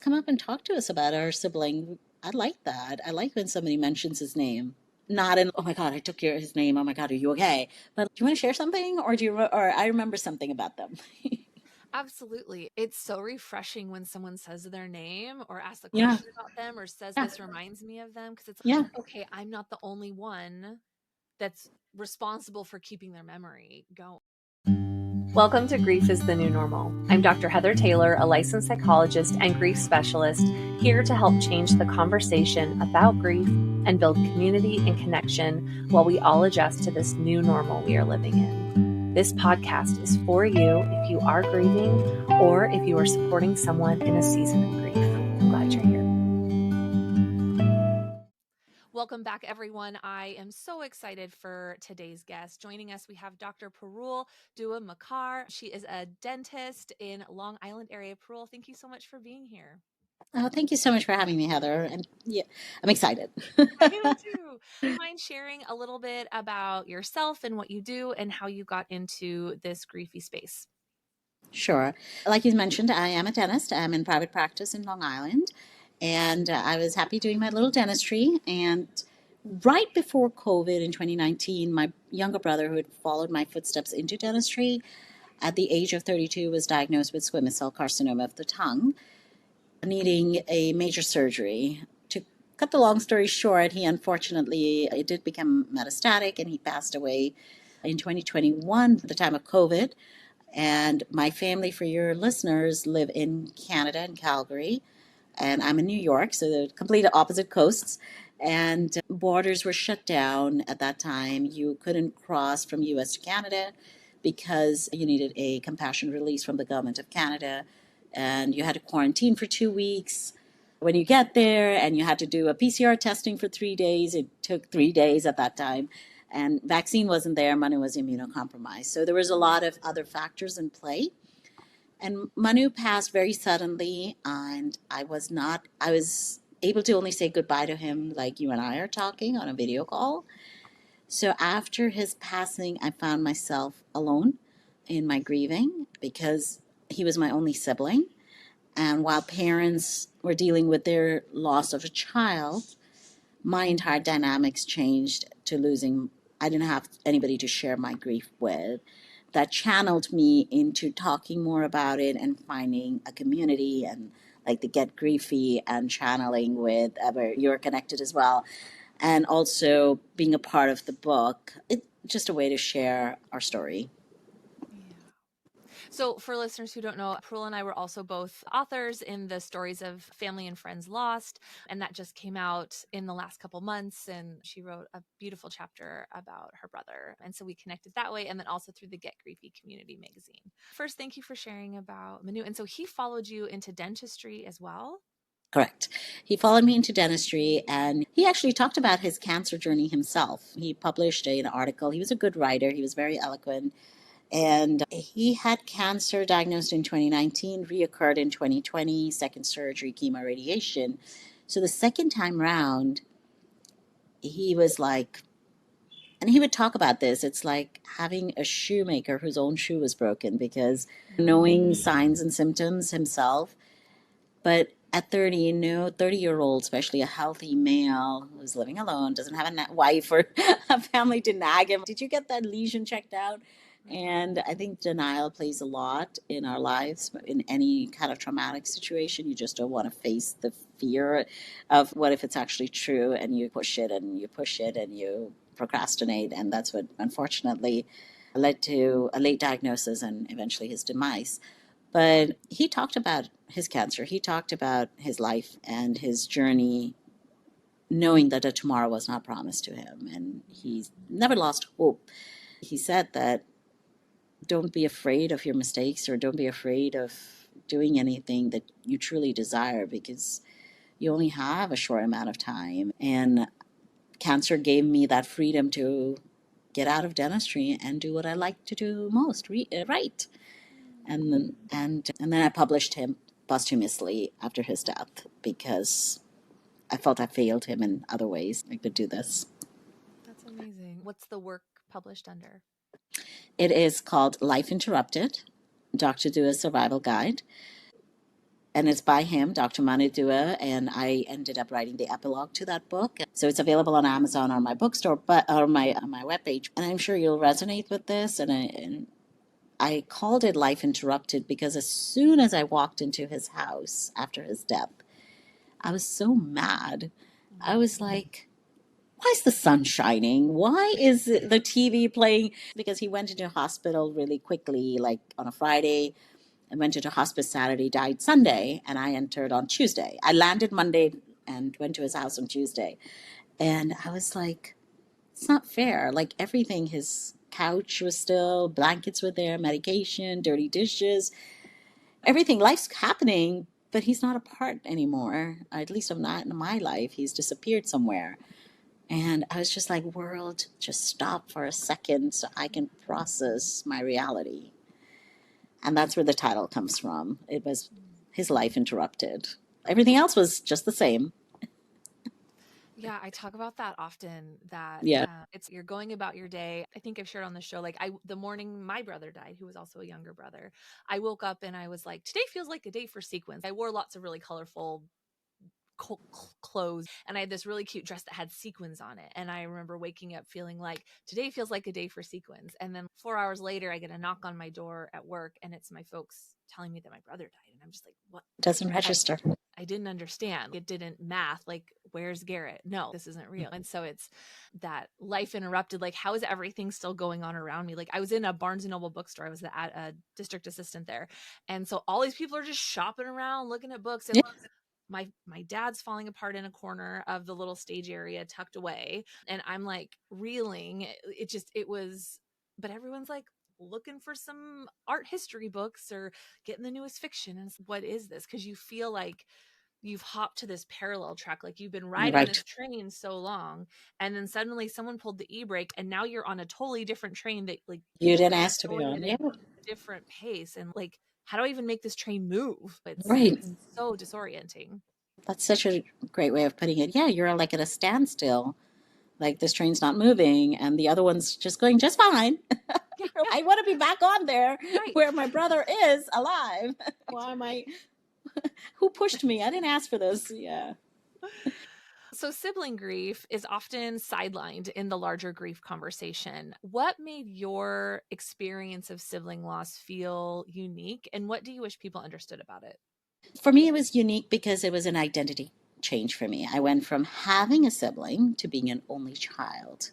come up and talk to us about our sibling. I like that. I like when somebody mentions his name. Not in, oh my God, I took his name. Oh my God, are you okay? But do you want to share something, or or I remember something about them? Absolutely. It's so refreshing when someone says their name or asks a Yeah, question about them or says, yeah, "This reminds me of them," because it's yeah. okay, I'm not the only one that's responsible for keeping their memory going. Welcome to Grief is the New Normal. I'm Dr. Heather Taylor, a licensed psychologist and grief specialist, here to help change the conversation about grief and build community and connection while we all adjust to this new normal we are living in. This podcast is for you if you are grieving or if you are supporting someone in a season of grief. I'm glad you're here. Welcome back, everyone. I am so excited for today's guest. Joining us, we have Dr. Parul Dua Makar. She is a dentist in Long Island area. Parul, thank you so much for being here. Oh, thank you so much for having me, Heather. And yeah, I'm excited. I am too. Do you mind sharing a little bit about yourself and what you do and how you got into this griefy space? Sure. Like you mentioned, I am a dentist. I'm in private practice in Long Island, and I was happy doing my little dentistry. And right before COVID in 2019, my younger brother, who had followed my footsteps into dentistry, at the age of 32, was diagnosed with squamous cell carcinoma of the tongue, needing a major surgery. To cut the long story short, he unfortunately, it did become metastatic, and he passed away in 2021 at the time of COVID. And my family, for your listeners, live in Canada, in Calgary, and I'm in New York, so the complete opposite coasts. And borders were shut down at that time. You couldn't cross from US to Canada because you needed a compassion release from the government of Canada. And you had to quarantine for 2 weeks when you get there, and you had to do a PCR testing for 3 days. It took 3 days at that time. And vaccine wasn't there. Manu was immunocompromised. So there was a lot of other factors in play. And Manu passed very suddenly, and I was able to only say goodbye to him like you and I are talking on a video call. So after his passing, I found myself alone in my grieving because he was my only sibling. And while parents were dealing with their loss of a child, my entire dynamics changed to losing. I didn't have anybody to share my grief with. That channeled me into talking more about it and finding a community and like the Get Griefy and channeling with where you're connected as well. And also being a part of the book. It's just a way to share our story. Yeah. So, for listeners who don't know, Prul and I were also both authors in the Stories of Family and Friends Lost, and that just came out in the last couple months. And she wrote a beautiful chapter about her brother. And so we connected that way, and then also through the Get Griefy community magazine. First, thank you for sharing about Manu. And so he followed you into dentistry as well. Correct. He followed me into dentistry, and he actually talked about his cancer journey himself. He published an article. He was a good writer, he was very eloquent. And he had cancer diagnosed in 2019, reoccurred in 2020, second surgery, chemo, radiation. So the second time round, he was like, and he would talk about this. It's like having a shoemaker whose own shoe was broken because knowing signs and symptoms himself. But at 30, 30-year-old, especially a healthy male who's living alone, doesn't have a wife or a family to nag him. Did you get that lesion checked out? And I think denial plays a lot in our lives. In any kind of traumatic situation, you just don't want to face the fear of what if it's actually true, and you push it and you push it and you procrastinate. And that's what unfortunately led to a late diagnosis and eventually his demise. But he talked about his cancer. He talked about his life and his journey, knowing that a tomorrow was not promised to him. And he never lost hope. He said that don't be afraid of your mistakes, or don't be afraid of doing anything that you truly desire, because you only have a short amount of time. And cancer gave me that freedom to get out of dentistry and do what I like to do most, write. And then I published him posthumously after his death because I felt I failed him in other ways. I could do this. That's amazing. What's the work published under? It is called Life Interrupted, Dr. Dua's Survival Guide. and it's by him, Dr. Manu Dua, and I ended up writing the epilogue to that book. So it's available on Amazon or my bookstore, but or my webpage. And I'm sure you'll resonate with this. And I called it Life Interrupted because as soon as I walked into his house after his death, I was so mad. I was like, why is the sun shining? Why is the TV playing? Because he went into hospital really quickly, like on a Friday. I went into hospice Saturday, died Sunday, and I entered on Tuesday. I landed Monday and went to his house on Tuesday. And I was like, it's not fair. Like everything, his couch was still, blankets were there, medication, dirty dishes, everything. Life's happening, but he's not a part anymore. At least I'm not in my life. He's disappeared somewhere. And I was just like, world, just stop for a second so I can process my reality. And that's where the title comes from. It was his life interrupted. Everything else was just the same. Yeah, I talk about that often, that Yeah. it's you're going about your day. I think I've shared on the show, like the morning my brother died, who was also a younger brother, I woke up and I was like, today feels like a day for sequins. I wore lots of really colorful clothes, and I had this really cute dress that had sequins on it. And I remember waking up feeling like today feels like a day for sequins. And then 4 hours later, I get a knock on my door at work, and it's my folks telling me that my brother died. And I'm just like, what? Doesn't register. I didn't understand. It didn't math. Like, where's Garrett? No, this isn't real. And so it's that life interrupted. Like, how is everything still going on around me? Like, I was in a Barnes and Noble bookstore. I was a district assistant there. And so all these people are just shopping around, looking at books. And Yeah. my dad's falling apart in a corner of the little stage area tucked away. And I'm like reeling. It was, but everyone's like looking for some art history books or getting the newest fiction. And what is this? Because you feel like you've hopped to this parallel track, like you've been riding Right. this train so long, and then suddenly someone pulled the e-brake, and now you're on a totally different train that like You didn't is ask to be going on. at Yeah. a different pace. And like, how do I even make this train move? Right. It's so disorienting. That's such a great way of putting it. Yeah, you're like at a standstill. Like this train's not moving and the other one's just going just fine. Yeah, I want to be back on there right. where my brother is alive. Why am I? Who pushed me? I didn't ask for this. Yeah. So, sibling grief is often sidelined in the larger grief conversation. What made your experience of sibling loss feel unique, and what do you wish people understood about it? For me, it was unique because it was an identity change for me. I went from having a sibling to being an only child.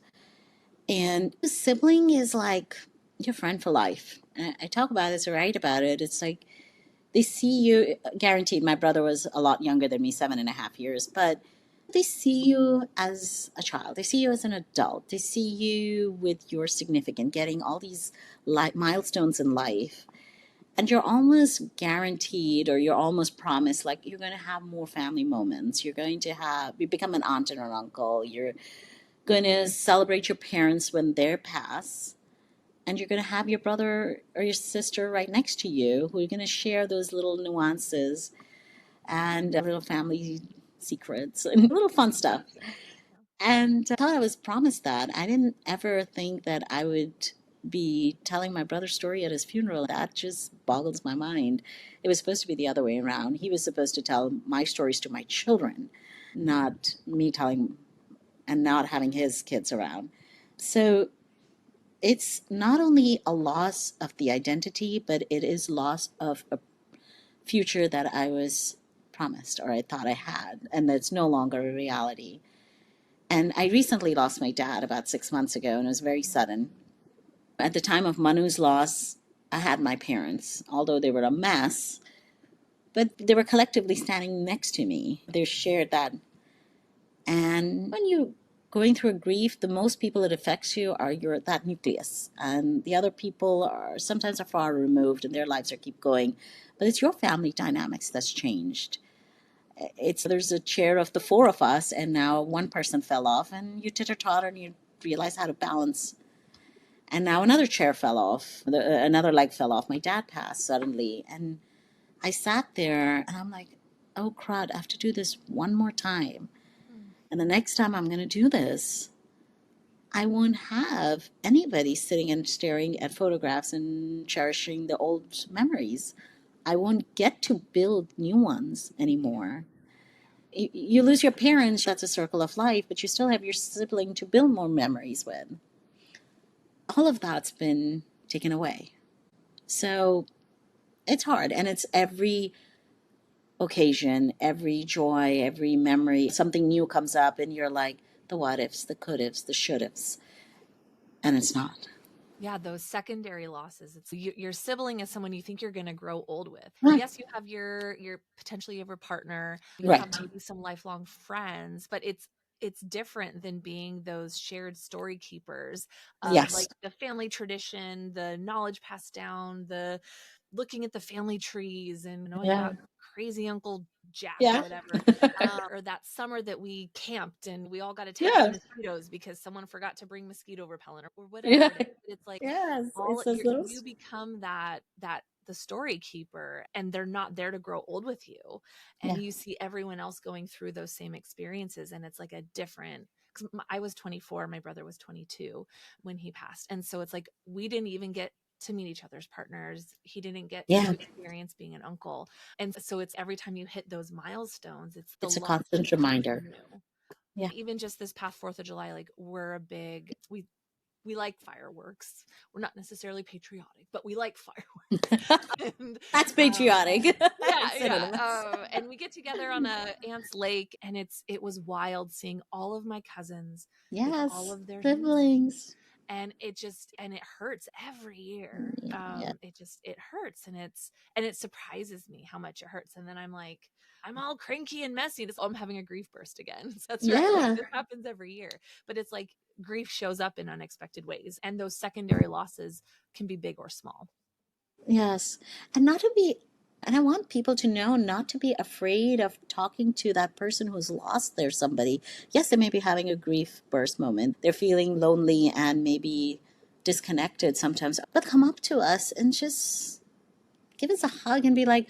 And a sibling is like your friend for life. I talk about this, I write about it. It's like they see you, guaranteed. My brother was a lot younger than me, 7.5 years, but they see you as a child. They see you as an adult. They see you with your significant, getting all these milestones in life. And you're almost guaranteed or you're almost promised, like, you're going to have more family moments. You become an aunt and an uncle. You're going to celebrate your parents when they're passed. And you're going to have your brother or your sister right next to you who are going to share those little nuances and little family secrets and little fun stuff. And I thought I was promised that. I didn't ever think that I would be telling my brother's story at his funeral. That just boggles my mind. It was supposed to be the other way around. He was supposed to tell my stories to my children, not me telling and not having his kids around. So it's not only a loss of the identity, but it is loss of a future that I was promised or I thought I had, and that's no longer a reality. And I recently lost my dad about 6 months ago, and it was very sudden. At the time of Manu's loss, I had my parents, although they were a mess, but they were collectively standing next to me. They shared that. And when you're going through a grief, the most people it affects you are that nucleus. And the other people are sometimes are far removed and their lives are keep going. But it's your family dynamics that's changed. There's a chair of the four of us, and now one person fell off, and you titter totter and you realize how to balance. And now another chair fell off, another leg fell off. My dad passed suddenly, and I sat there and I'm like, oh crud, I have to do this one more time. And the next time I'm going to do this, I won't have anybody sitting and staring at photographs and cherishing the old memories. I won't get to build new ones anymore. You lose your parents, that's a circle of life, but you still have your sibling to build more memories with. All of that's been taken away. So it's hard, and it's every occasion, every joy, every memory. Something new comes up, and you're like, the what ifs, the could ifs, the should ifs, and it's not. Yeah, those secondary losses. It's your sibling is someone you think you're going to grow old with. Right. Yes, you have your potentially you have a partner, you have Right. maybe some lifelong friends, but it's different than being those shared story keepers of Yes. like the family tradition, the knowledge passed down, the looking at the family trees and knowing Yeah. about crazy Uncle Jack or Yeah. whatever. Or that summer that we camped and we all got attacked by Yeah. mosquitoes because someone forgot to bring mosquito repellent or whatever Yeah. it is. It's like Yes. all It's those little. you become that the story keeper and they're not there to grow old with you, and Yeah. you see everyone else going through those same experiences, and it's like a different, because I was 24, my brother was 22 when he passed, and so it's like we didn't even get to meet each other's partners. He didn't get Yeah. to experience being an uncle. And so it's every time you hit those milestones, it's the It's a loss constant of something reminder. new. Yeah. Even just this past 4th of July, like we're a big, we like fireworks. We're not necessarily patriotic, but we like fireworks. And That's patriotic. yeah, It's yeah. synonymous. And we get together on a aunt's lake, and it was wild seeing all of my cousins with all Yes. of their siblings, Siblings. and it hurts every year. Yeah. It hurts, and it surprises me how much it hurts. And then I'm like, I'm all cranky and messy. I'm having a grief burst again. So that's right. Like Yeah. this happens every year, but it's like grief shows up in unexpected ways, and those secondary losses can be big or small. Yes. And not to be, and I want people to know not to be afraid of talking to that person who's lost their somebody. Yes, they may be having a grief burst moment. They're feeling lonely and maybe disconnected sometimes, but come up to us and just give us a hug and be like,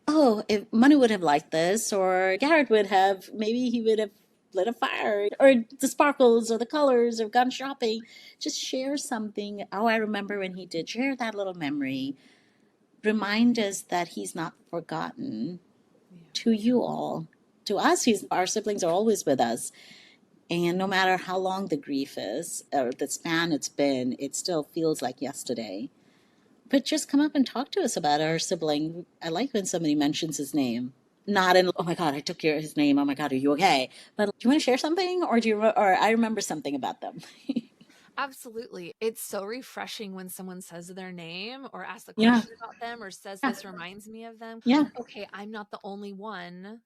oh, if Manu would have liked this, or Garrett would have, maybe he would have lit a fire, or the sparkles, or the colors, or gone shopping. Just share something. Oh, I remember when he did. Share that little memory. Remind us that he's not forgotten. Yeah. To you all. To us, our siblings are always with us. And no matter how long the grief is, or the span it's been, it still feels like yesterday. But just come up and talk to us about our sibling. I like when somebody mentions his name. Not in, oh my God, I took his name. Oh my God, are you okay? But do you want to share something? Or I remember something about them. Absolutely. It's so refreshing when someone says their name or asks a Yeah. question about them or says, Yeah. this reminds me of them. Yeah. Okay, I'm not the only one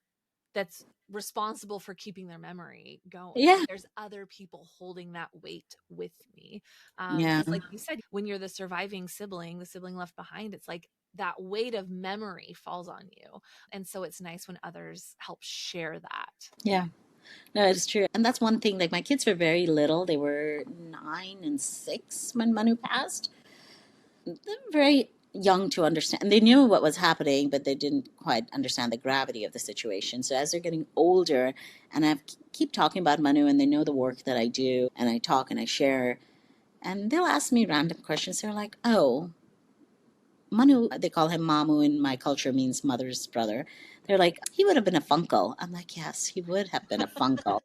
that's responsible for keeping their memory going. Yeah. There's other people holding that weight with me. Yeah. Because, like you said, when you're the surviving sibling, the sibling left behind, it's like that weight of memory falls on you. And so it's nice when others help share that. Yeah. No, it's true. And that's one thing. Like my kids were very little. They were 9 and 6 when Manu passed. They're very young to understand. And they knew what was happening, but they didn't quite understand the gravity of the situation. So as they're getting older, and I keep talking about Manu, and they know the work that I do, and I talk and I share, and they'll ask me random questions. They're like, "Oh, Manu," they call him Mamu in my culture, means mother's brother. They're like, "He would have been a funkle." I'm like, "Yes, he would have been a funkle."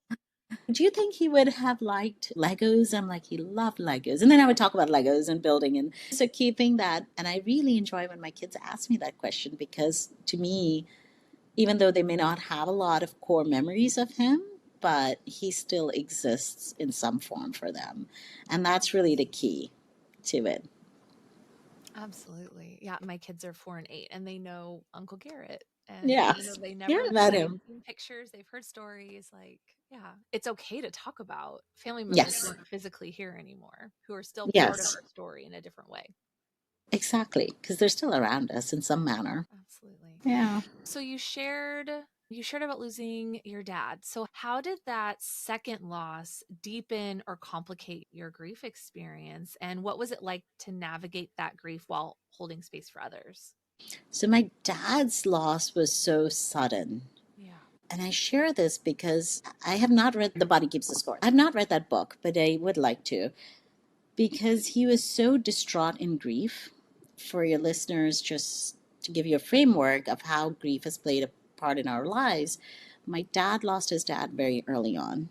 Do you think he would have liked Legos? I'm like, he loved Legos. And then I would talk about Legos and building. And so keeping that. And I really enjoy when my kids ask me that question, because to me, even though they may not have a lot of core memories of him, but he still exists in some form for them. And that's really the key to it. Absolutely. Yeah, my kids are 4 and 8 and they know Uncle Garrett. And even though Yes. they Yeah, never met met him, they've him. seen pictures, they've heard stories, like, yeah, it's okay to talk about family members who Yes. aren't physically here anymore, who are still part of Yes. our story in a different way. Exactly. Because they're still around us in some manner. Absolutely. Yeah. So you shared about losing your dad. So how did that second loss deepen or complicate your grief experience? And what was it like to navigate that grief while holding space for others? So my dad's loss was so sudden. Yeah. And I share this because I have not read The Body Keeps the Score. I've not read that book, but I would like to, because he was so distraught in grief. For your listeners, just to give you a framework of how grief has played a part in our lives, my dad lost his dad very early on.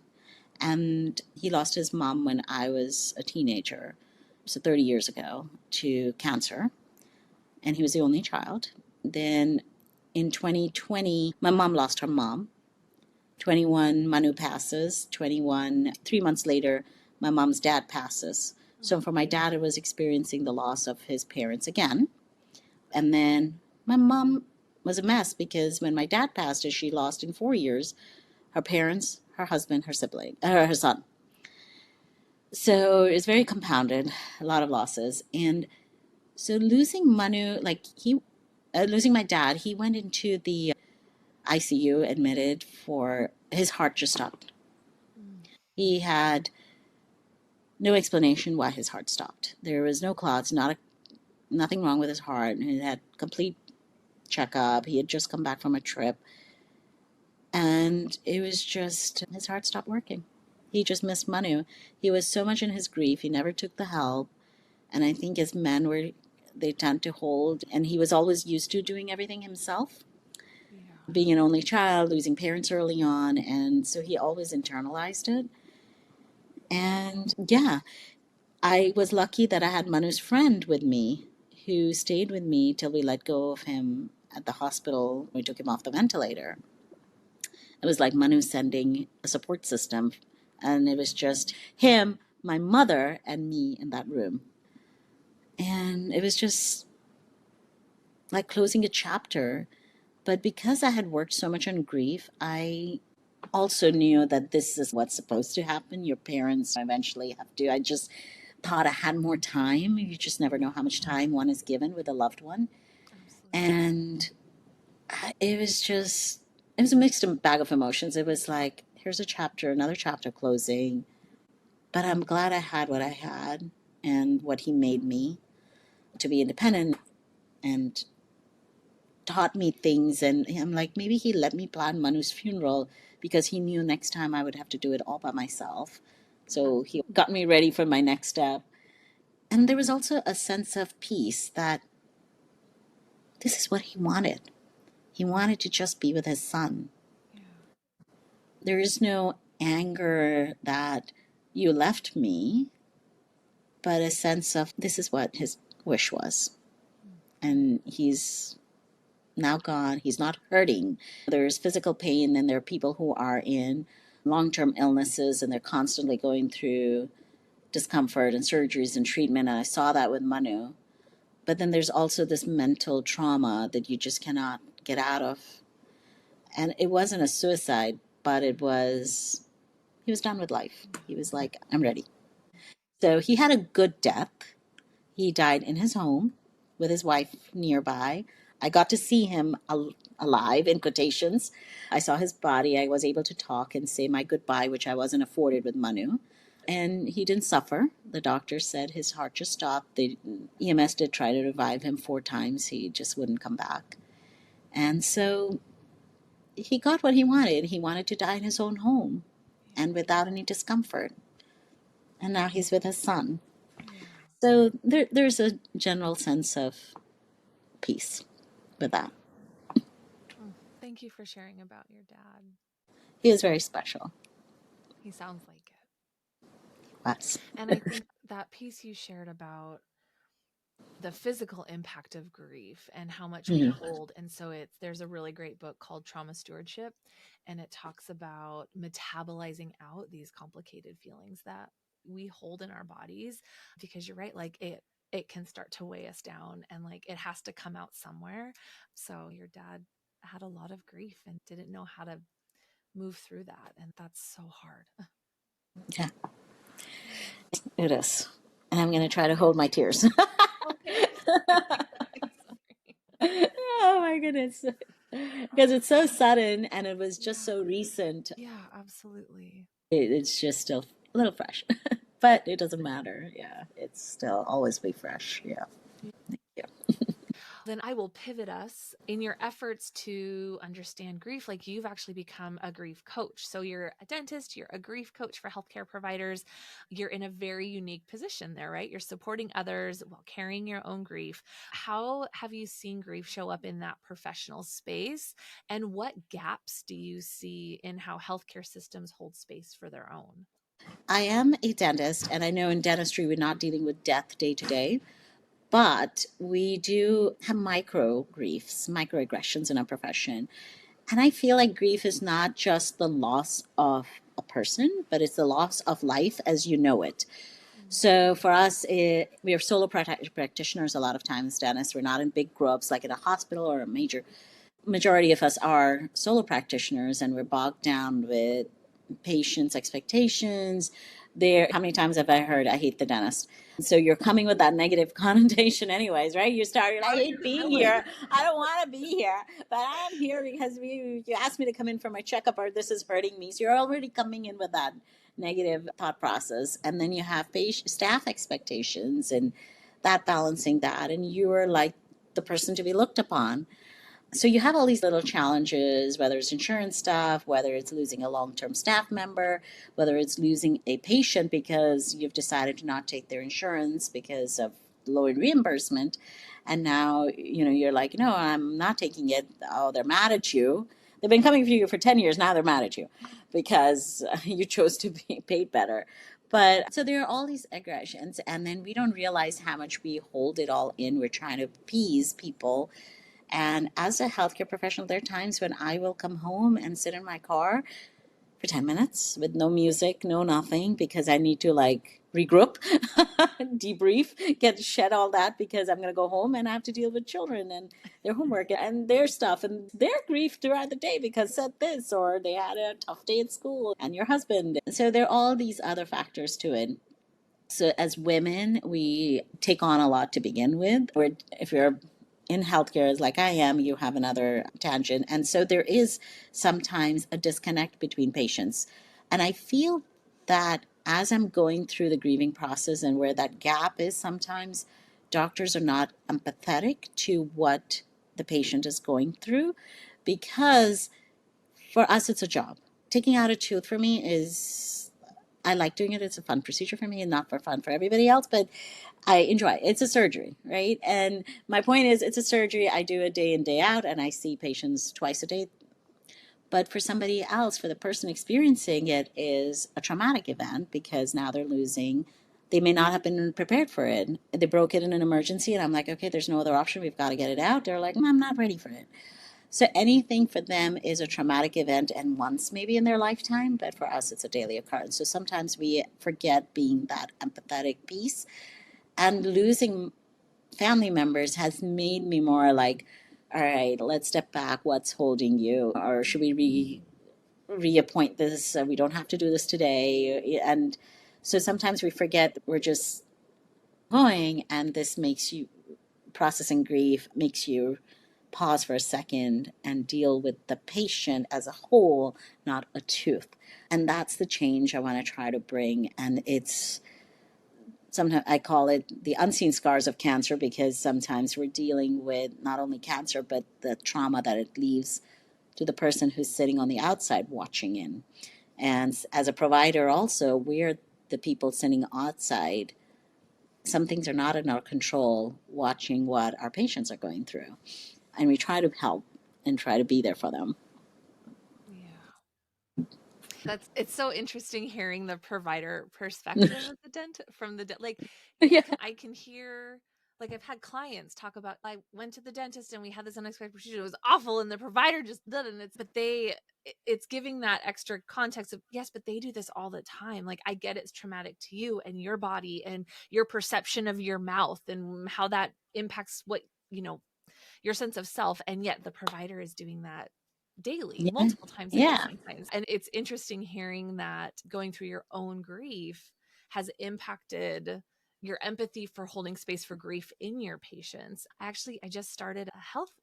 And he lost his mom when I was a teenager, so 30 years ago, to cancer. And he was the only child. Then in 2020, my mom lost her mom. 21, Manu passes. 21, 3 months later, my mom's dad passes. So for my dad, it was experiencing the loss of his parents again. And then my mom was a mess because when my dad passed, she lost in 4 years her parents, her husband, her sibling, her son. So it's very compounded, a lot of losses. And so losing Manu, losing my dad, he went into the ICU, admitted for his heart just stopped. He had no explanation why his heart stopped. There was no clots, nothing wrong with his heart. He had complete checkup. He had just come back from a trip. And it was just, his heart stopped working. He just missed Manu. He was so much in his grief. He never took the help. And I think as men, they tend to hold, and he was always used to doing everything himself. Yeah. Being an only child, losing parents early on. And so he always internalized it. And yeah, I was lucky that I had Manu's friend with me who stayed with me till we let go of him at the hospital. We took him off the ventilator. It was like Manu sending a support system. And it was just him, my mother, and me in that room. And it was just like closing a chapter. But because I had worked so much on grief, I also knew that this is what's supposed to happen. Your parents eventually have to. I just thought I had more time. You just never know how much time one is given with a loved one. Absolutely. And it was a mixed bag of emotions. It was like, here's a chapter, another chapter closing. But I'm glad I had what I had and what he made me to be independent and taught me things. And I'm like, maybe he let me plan Manu's funeral because he knew next time I would have to do it all by myself. So he got me ready for my next step. And there was also a sense of peace that this is what he wanted. He wanted to just be with his son. Yeah. There is no anger that you left me, but a sense of this is what his wish was. And he's now gone. He's not hurting. There's physical pain, and there are people who are in long-term illnesses, and they're constantly going through discomfort and surgeries and treatment. And I saw that with Manu. But then there's also this mental trauma that you just cannot get out of. And it wasn't a suicide, but he was done with life. He was like, I'm ready. So he had a good death. He died in his home with his wife nearby. I got to see him alive, in quotations. I saw his body. I was able to talk and say my goodbye, which I wasn't afforded with Manu. And he didn't suffer. The doctor said his heart just stopped. The EMS did try to revive him 4 times. He just wouldn't come back. And so he got what he wanted. He wanted to die in his own home and without any discomfort. And now he's with his son. So there's a general sense of peace with that. Thank you for sharing about your dad. He was very special. He sounds like it. Yes. And I think that piece you shared about the physical impact of grief and how much we hold. And so there's a really great book called Trauma Stewardship, and it talks about metabolizing out these complicated feelings that we hold in our bodies, because you're right, like it can start to weigh us down, and like it has to come out somewhere. So your dad had a lot of grief and didn't know how to move through that, and that's so hard. Yeah, it is. And I'm going to try to hold my tears. Okay. Oh my goodness. Because it's so sudden and it was just so recent. Yeah, absolutely. It's just still a little fresh, but it doesn't matter. Yeah, it's still always be fresh. Yeah. Thank you. Then I will pivot us in your efforts to understand grief. Like, you've actually become a grief coach. So you're a dentist, you're a grief coach for healthcare providers. You're in a very unique position there, right? You're supporting others while carrying your own grief. How have you seen grief show up in that professional space? And what gaps do you see in how healthcare systems hold space for their own? I am a dentist, and I know in dentistry we're not dealing with death day to day, but we do have micro griefs, microaggressions in our profession. And I feel like grief is not just the loss of a person, but it's the loss of life as you know it. So for us, we are solo practitioners a lot of times, dentists. We're not in big groups like in a hospital or a majority of us are solo practitioners, and we're bogged down with patients' expectations. How many times have I heard, I hate the dentist? So you're coming with that negative connotation, anyways, right? You're like, I hate being here. I don't want to be here, but I'm here because you asked me to come in for my checkup, or this is hurting me. So you're already coming in with that negative thought process. And then you have staff expectations and that balancing that. And you're like the person to be looked upon. So you have all these little challenges, whether it's insurance stuff, whether it's losing a long-term staff member, whether it's losing a patient because you've decided to not take their insurance because of low reimbursement. And now, you're like, no, I'm not taking it. Oh, they're mad at you. They've been coming for you for 10 years. Now they're mad at you because you chose to be paid better. But so there are all these aggressions, and then we don't realize how much we hold it all in. We're trying to appease people, and as a healthcare professional, there are times when I will come home and sit in my car for 10 minutes with no music, no nothing, because I need to regroup, debrief, shed all that because I'm going to go home and I have to deal with children and their homework and their stuff and their grief throughout the day because said this or they had a tough day at school and your husband. So there are all these other factors to it. So as women, we take on a lot to begin with. If you're in healthcare, as like I am, you have another tangent. And so there is sometimes a disconnect between patients. And I feel that as I'm going through the grieving process and where that gap is, sometimes doctors are not empathetic to what the patient is going through because for us, it's a job. Taking out a tooth for me I like doing it. It's a fun procedure for me and not for fun for everybody else, but I enjoy it. It's a surgery, right? And my point is, it's a surgery. I do it day in, day out, and I see patients twice a day. But for somebody else, for the person experiencing it, is a traumatic event because now they're losing. They may not have been prepared for it. They broke it in an emergency, and I'm like, okay, there's no other option. We've got to get it out. They're like, I'm not ready for it. So anything for them is a traumatic event and once maybe in their lifetime, but for us, it's a daily occurrence. So sometimes we forget being that empathetic piece. And losing family members has made me more like, all right, let's step back. What's holding you? Or should we reappoint this? We don't have to do this today. And so sometimes we forget we're just going, and this makes you processing grief, makes you pause for a second and deal with the patient as a whole, not a tooth. And that's the change I want to try to bring. And it's sometimes I call it the unseen scars of cancer because sometimes we're dealing with not only cancer, but the trauma that it leaves to the person who's sitting on the outside watching in. And as a provider, also, we're the people sitting outside. Some things are not in our control, watching what our patients are going through. And we try to help and try to be there for them. Yeah. It's so interesting hearing the provider perspective of the like Yeah. I can hear, like, I've had clients talk about, I went to the dentist and we had this unexpected procedure. It was awful and the provider just did it. And it's giving that extra context of, yes, but they do this all the time. Like, I get it's traumatic to you and your body and your perception of your mouth and how that impacts your sense of self. And yet the provider is doing that daily, Yeah. multiple times a day Yeah. sometimes. And it's interesting hearing that going through your own grief has impacted your empathy for holding space for grief in your patients. Actually, I just started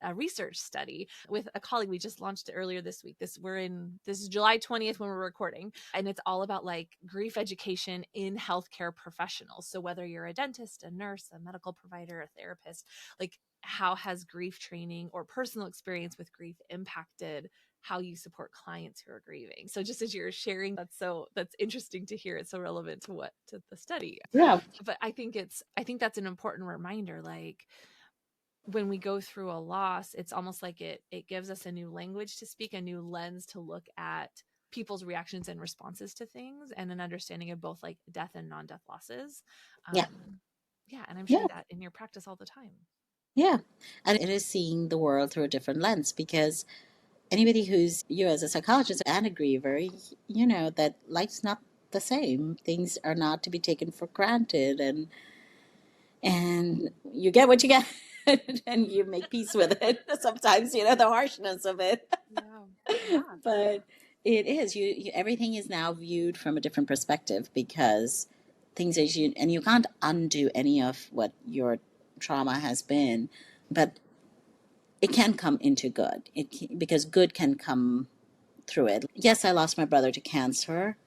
a research study with a colleague. We just launched it earlier this week. This is July 20th when we're recording, and it's all about like grief education in healthcare professionals. So whether you're a dentist, a nurse, a medical provider, a therapist, like how has grief training or personal experience with grief impacted how you support clients who are grieving? So just as you're sharing, that's interesting to hear. It's so relevant to the study. Yeah. But I think that's an important reminder. Like when we go through a loss, it's almost like it gives us a new language to speak, a new lens to look at people's reactions and responses to things, and an understanding of both like death and non-death losses. Yeah. Yeah, and I'm sure Yeah. that in your practice all the time. Yeah. And it is seeing the world through a different lens, because anybody who's you as a psychologist and a griever, you know that life's not the same. Things are not to be taken for granted, and you get what you get and you make peace with it. Sometimes, the harshness of it. Yeah. Yeah. But it is everything is now viewed from a different perspective, because things as you can't undo any of what your trauma has been, but it can come into good. Because good can come through it. Yes, I lost my brother to cancer.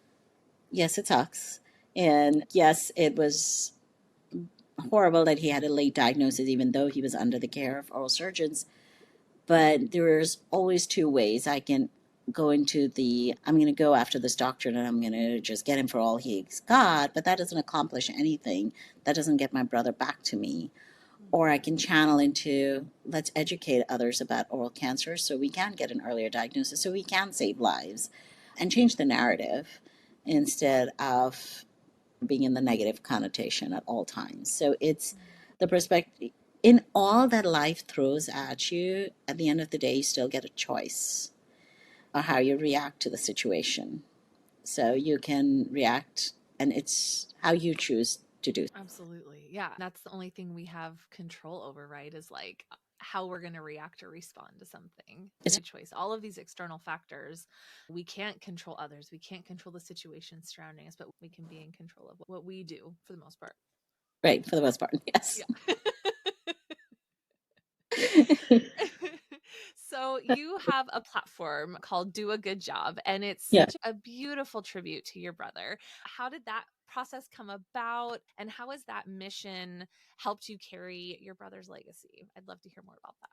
Yes, it sucks. And yes, it was horrible that he had a late diagnosis, even though he was under the care of oral surgeons. But there's always two ways. I can go into I'm going to go after this doctor and I'm going to just get him for all he's got, but that doesn't accomplish anything. That doesn't get my brother back to me. Or I can channel into, let's educate others about oral cancer so we can get an earlier diagnosis, so we can save lives, and change the narrative instead of being in the negative connotation at all times. So it's the perspective. In all that life throws at you, at the end of the day, you still get a choice of how you react to the situation. So you can react, and it's how you choose to do. Absolutely. Yeah. That's the only thing we have control over, right? Is like how we're going to react or respond to something. It's a choice. All of these external factors, we can't control others. We can't control the situation surrounding us, but we can be in control of what we do for the most part. Right, for the most part, yes. Yeah. So you have a platform called Do a Good Job, and it's Yeah. such a beautiful tribute to your brother. How did that process come about, and how has that mission helped you carry your brother's legacy? I'd love to hear more about that.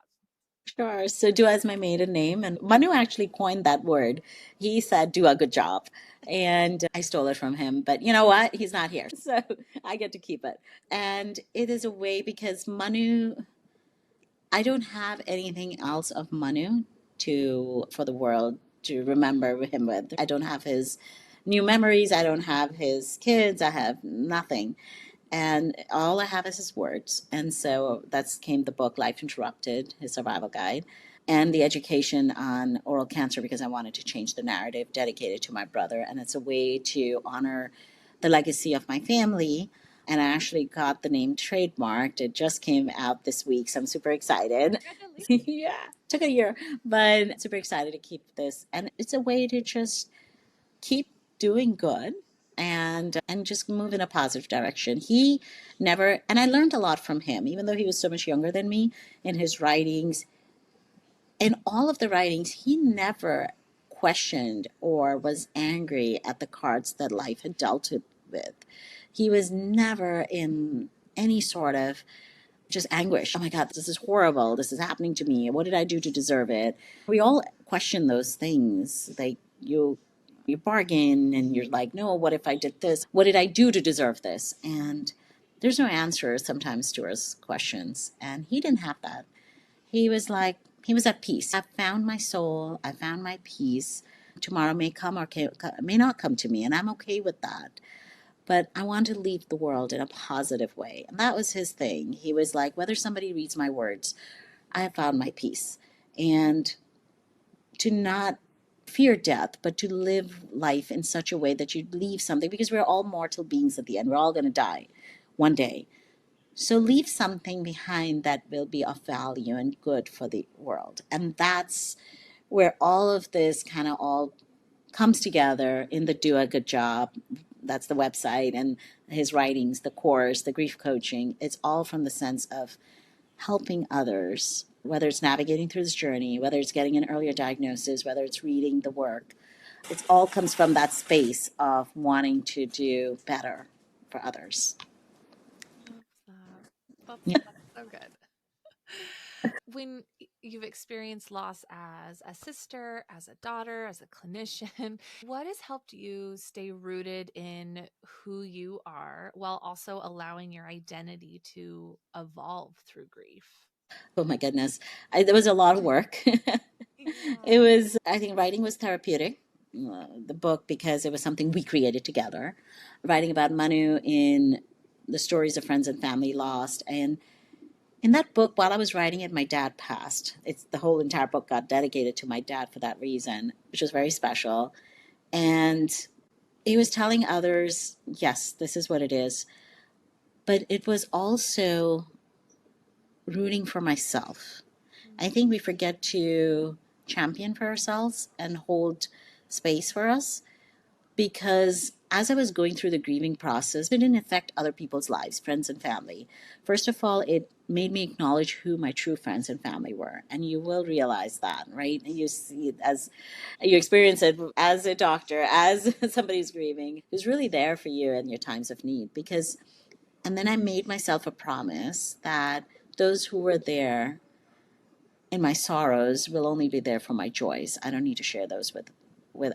Sure. So Dua is my maiden name, and Manu actually coined that word. He said, "Do a good job," and I stole it from him. But you know what? He's not here, so I get to keep it. And it is a way, because Manu, I don't have anything else of Manu for the world to remember him with. I don't have his new memories. I don't have his kids. I have nothing. And all I have is his words. And so that's came the book Life Interrupted, his survival guide, and the education on oral cancer, because I wanted to change the narrative, dedicated to my brother. And it's a way to honor the legacy of my family. And I actually got the name trademarked. It just came out this week, so I'm super excited. Yeah, took a year, but super excited to keep this. And it's a way to just keep doing good, and just move in a positive direction. He never, and I learned a lot from him, even though he was so much younger than me. In his writings, in all of the writings, he never questioned or was angry at the cards that life had dealt with. He was never in any sort of just anguish. Oh my God, this is horrible. This is happening to me. What did I do to deserve it? We all question those things. Like you bargain and you're like, no, what if I did this? What did I do to deserve this? And there's no answer sometimes to his questions. And he didn't have that. He was like, he was at peace. I found my soul. I found my peace. Tomorrow may come or may not come to me, and I'm okay with that. But I want to leave the world in a positive way. And that was his thing. He was like, whether somebody reads my words, I have found my peace. And to not fear death, but to live life in such a way that you leave something, because we're all mortal beings at the end. We're all going to die one day. So leave something behind that will be of value and good for the world. And that's where all of this kind of all comes together in the Do a Good Job, That's the website, and his writings, the course, the grief coaching. It's all from the sense of helping others, whether it's navigating through this journey, whether it's getting an earlier diagnosis, whether it's reading the work. It all comes from that space of wanting to do better for others. Love that. Yeah. That's so good. When you've experienced loss as a sister, as a daughter, as a clinician, what has helped you stay rooted in who you are while also allowing your identity to evolve through grief? Oh my goodness. There was a lot of work. Yeah. It was, I think writing was therapeutic. The book, because it was something we created together. Writing about Manu in the stories of friends and family lost. And in that book, while I was writing it, my dad passed. It's the whole entire book got dedicated to my dad for that reason, which was very special. And he was telling others, yes, this is what it is. But it was also rooting for myself. I think we forget to champion for ourselves and hold space for us, because as I was going through the grieving process, it didn't affect other people's lives, friends and family. First of all, it made me acknowledge who my true friends and family were. And you will realize that, right? You see it as you experience it as a doctor, as somebody who's grieving, who's really there for you in your times of need. Because, and then I made myself a promise that those who were there in my sorrows will only be there for my joys. I don't need to share those with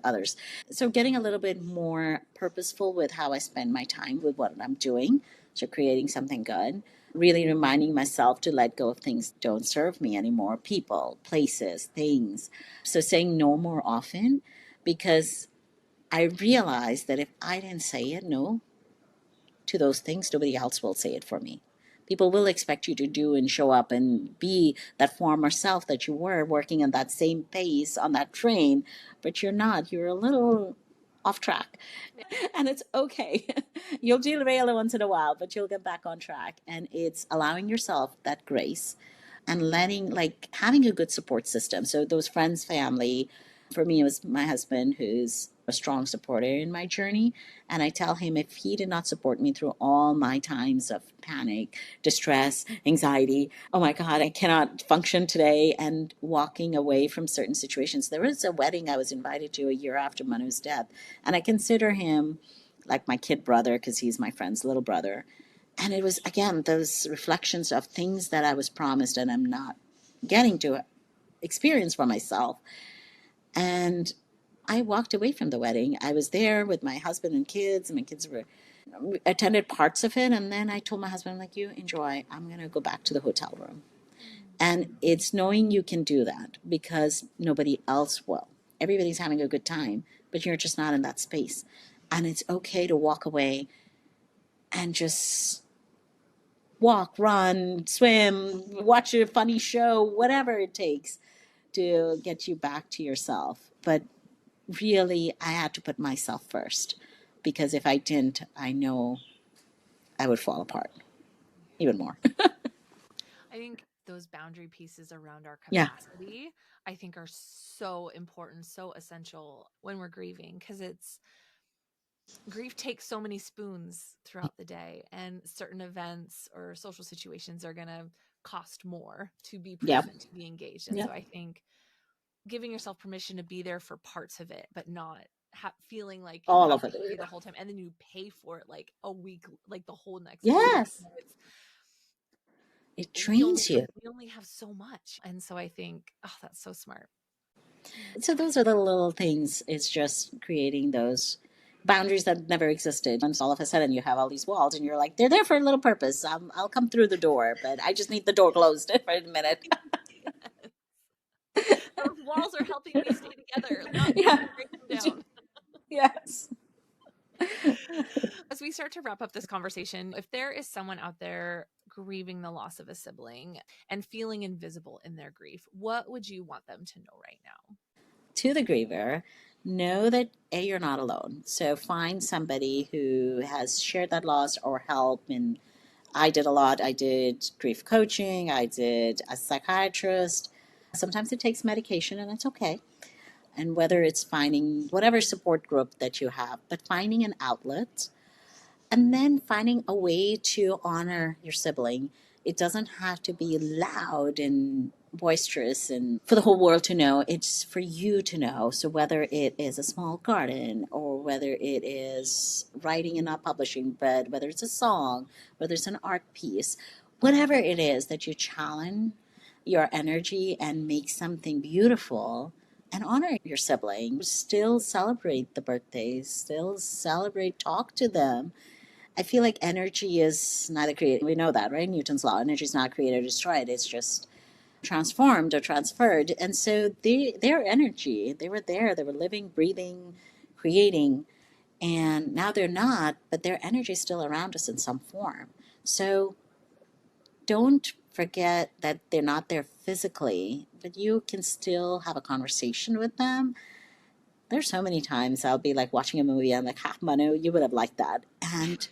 others. So getting a little bit more purposeful with how I spend my time with what I'm doing. So creating something good, really reminding myself to let go of things that don't serve me anymore, people, places, things. So saying no more often, because I realized that if I didn't say it, no, to those things, nobody else will say it for me. People will expect you to do and show up and be that former self that you were, working on that same pace on that train, but you're not. You're a little off track. And it's okay. You'll derail once in a while, but you'll get back on track. And it's allowing yourself that grace and letting, like, having a good support system. So those friends, family, for me, it was my husband who's a strong supporter in my journey. And I tell him, if he did not support me through all my times of panic, distress, anxiety, oh my God, I cannot function today, and walking away from certain situations. There was a wedding I was invited to a year after Manu's death, and I consider him like my kid brother because he's my friend's little brother. And it was, again, those reflections of things that I was promised and I'm not getting to experience for myself. And I walked away from the wedding. I was there with my husband and kids, and my kids were attended parts of it. And then I told my husband, like, you enjoy. I'm going to go back to the hotel room. And it's knowing you can do that because nobody else will. Everybody's having a good time, but you're just not in that space. And it's okay to walk away and just walk, run, swim, watch a funny show, whatever it takes to get you back to yourself. But really, I had to put myself first, because if I didn't, I know I would fall apart even more. I think those boundary pieces around our Yeah. capacity, I think are so important, so essential when we're grieving, because it's grief takes so many spoons throughout the day, and certain events or social situations are going to cost more to be Yep. present, to be engaged. And so Yep. I think giving yourself permission to be there for parts of it, but not feeling like you All have of to it. be the whole time, and then you pay for it like a week, like the whole next week. Yes. It's It we trains only you. we only have so much, and so I think, oh, that's so smart. So those are the little things. It's just creating those boundaries that never existed. And so all of a sudden you have all these walls and you're like, they're there for a little purpose. I'll come through the door, but I just need the door closed for a minute. Those walls are helping me stay together, not Yeah. break them down. Yes. As we start to wrap up this conversation, if there is someone out there grieving the loss of a sibling and feeling invisible in their grief, what would you want them to know right now? To the griever, know that you're not alone. So find somebody who has shared that loss or help. And I did a lot. I did grief coaching. I did a psychiatrist. Sometimes it takes medication, and it's okay. And whether it's finding whatever support group that you have, but finding an outlet And then finding a way to honor your sibling. It doesn't have to be loud and boisterous and for the whole world to know. It's for you to know. So whether it is a small garden or whether it is writing and not publishing, but whether it's a song, whether it's an art piece, whatever it is that you challenge your energy and make something beautiful and honor your sibling. Still celebrate the birthdays, still celebrate, talk to them. I feel like energy is neither created. We know that, right? Newton's law. Energy is not created or destroyed. It's just transformed or transferred. And so their energy, they were there. They were living, breathing, creating. And now they're not, but their energy is still around us in some form. So don't forget that they're not there physically, but you can still have a conversation with them. There's so many times I'll be like watching a movie. I'm like, ha, Manu, you would have liked that. And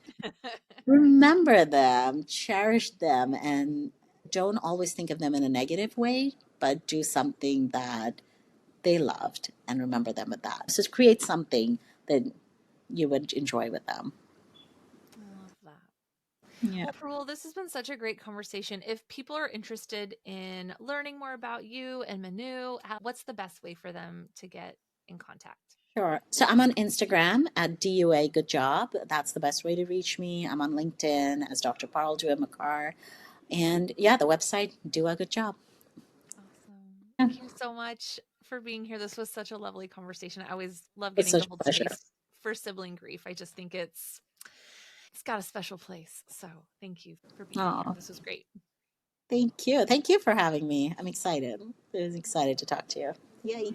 remember them, cherish them, and don't always think of them in a negative way, but do something that they loved and remember them with that. So create something that you would enjoy with them. I love that. Yeah. Well, Parul, this has been such a great conversation. If people are interested in learning more about you and Manu, what's the best way for them to get in contact? Sure. So I'm on Instagram at DUA Good Job. That's the best way to reach me. I'm on LinkedIn as Dr. Parul Dua Makar. And yeah, the website, Do a Good Job. Awesome. Yeah, Thank you so much for being here. This was such a lovely conversation. I always love it's getting to such a hold pleasure. space for sibling grief. I just think it's got a special place. So thank you for being here. Oh, This was great. thank you. Thank you for having me. I'm excited. I'm excited to talk to you. Yay. Yeah.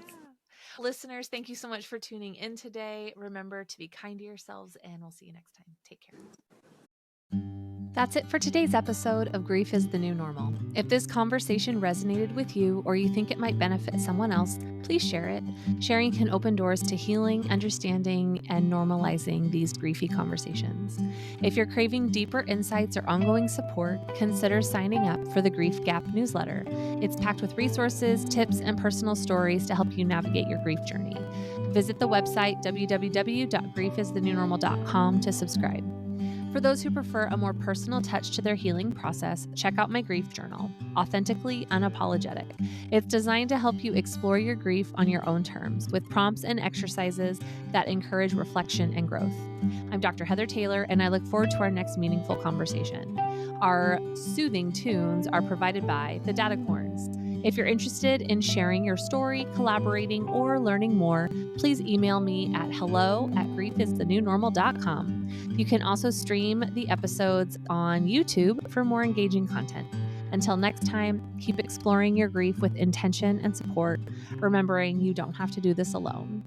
Listeners, thank you so much for tuning in today. Remember to be kind to yourselves, and we'll see you next time. Take care. That's it for today's episode of Grief is the New Normal. If this conversation resonated with you or you think it might benefit someone else, please share it. Sharing can open doors to healing, understanding, and normalizing these griefy conversations. If you're craving deeper insights or ongoing support, consider signing up for the Grief Gap newsletter. It's packed with resources, tips, and personal stories to help you navigate your grief journey. Visit the website www.griefisthenewnormal.com to subscribe. For those who prefer a more personal touch to their healing process, check out my grief journal, Authentically Unapologetic. It's designed to help you explore your grief on your own terms with prompts and exercises that encourage reflection and growth. I'm Dr. Heather Taylor, and I look forward to our next meaningful conversation. Our soothing tunes are provided by the Datacorns. If you're interested in sharing your story, collaborating, or learning more, please email me at hello@griefisthenewnormal.com. You can also stream the episodes on YouTube for more engaging content. Until next time, keep exploring your grief with intention and support, remembering you don't have to do this alone.